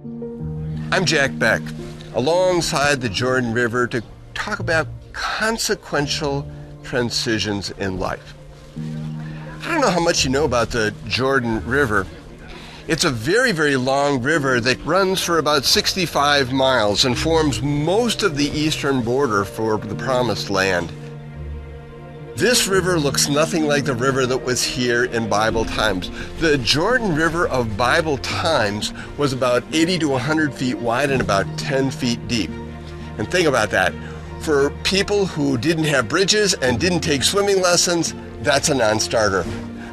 I'm Jack Beck, alongside the Jordan River to talk about consequential transitions in life. I don't know how much you know about the Jordan River. It's a very, very long river that runs for about 65 miles and forms most of the eastern border for the Promised Land. This river looks nothing like the river that was here in Bible times. The Jordan River of Bible times was about 80 to 100 feet wide and about 10 feet deep. And think about that. For people who didn't have bridges and didn't take swimming lessons, that's a non-starter.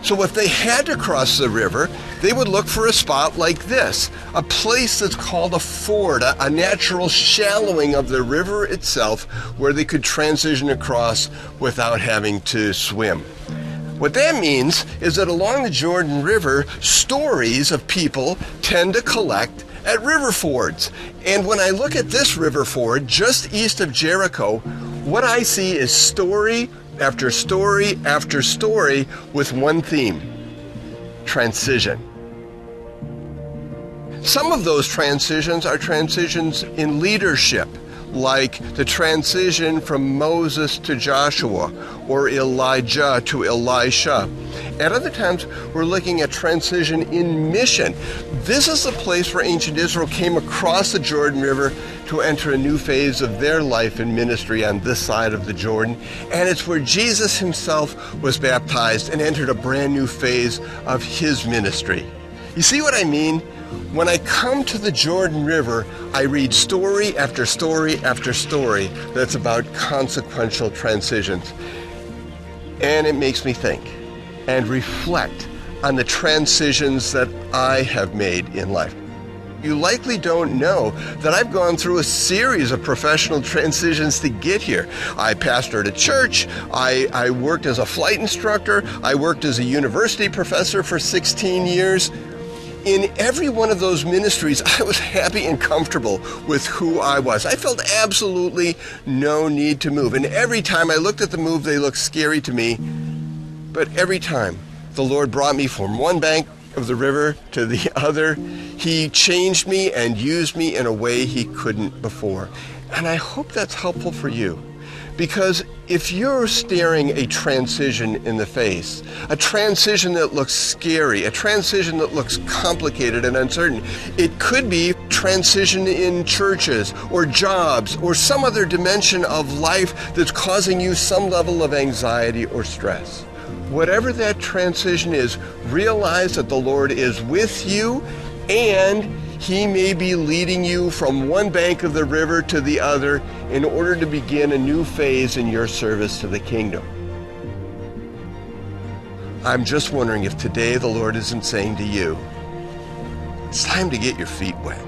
So if they had to cross the river, they would look for a spot like this, a place that's called a ford, a natural shallowing of the river itself where they could transition across without having to swim. What that means is that along the Jordan River, stories of people tend to collect at river fords. And when I look at this river ford just east of Jericho, what I see is story after story after story with one theme: transition. Some of those transitions are transitions in leadership, like the transition from Moses to Joshua or Elijah to Elisha. At other times, we're looking at transition in mission. This is the place where ancient Israel came across the Jordan River to enter a new phase of their life and ministry on this side of the Jordan. And it's where Jesus himself was baptized and entered a brand new phase of his ministry. You see what I mean? When I come to the Jordan River, I read story after story after story that's about consequential transitions. And it makes me think and reflect on the transitions that I have made in life. You likely don't know that I've gone through a series of professional transitions to get here. I pastored a church, I worked as a flight instructor, I worked as a university professor for 16 years. In every one of those ministries, I was happy and comfortable with who I was. I felt absolutely no need to move. And every time I looked at the move, they looked scary to me. But every time the Lord brought me from one bank of the river to the other, he changed me and used me in a way he couldn't before. And I hope that's helpful for you. Because if you're staring a transition in the face, a transition that looks scary, a transition that looks complicated and uncertain, it could be transition in churches or jobs or some other dimension of life that's causing you some level of anxiety or stress. Whatever that transition is, realize that the Lord is with you, and he may be leading you from one bank of the river to the other in order to begin a new phase in your service to the kingdom. I'm just wondering if today the Lord isn't saying to you, it's time to get your feet wet.